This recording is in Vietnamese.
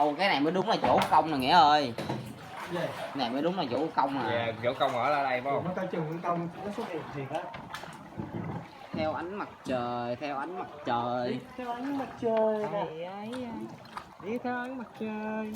đâu, cái này mới đúng là chỗ công nè Nghĩa ơi. Gì? Này mới đúng là chỗ công nè. Dạ, chỗ công ở đây phải không? Nó coi chừng công nó xuất hiện thiệt á. Theo ánh mặt trời, theo ánh mặt trời. Theo ánh mặt trời nè. Đi theo ánh mặt trời.